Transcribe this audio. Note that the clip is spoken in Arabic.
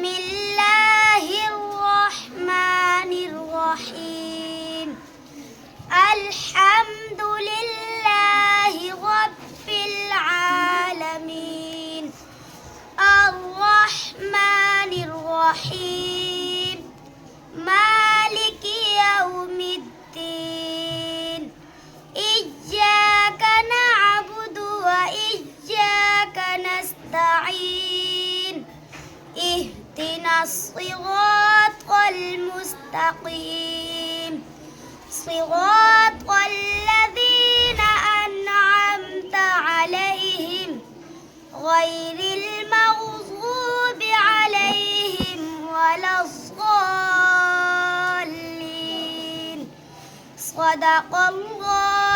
الله الرحمن الرحيم الحمد لله رب العالمين الرحمن الرحيم مالك يوم الدين إياك نعبد وإياك نستعين اهدنا الصراط المستقيم صراط الذين أنعمت عليهم غير المغضوب عليهم ولا الضالين صدق الله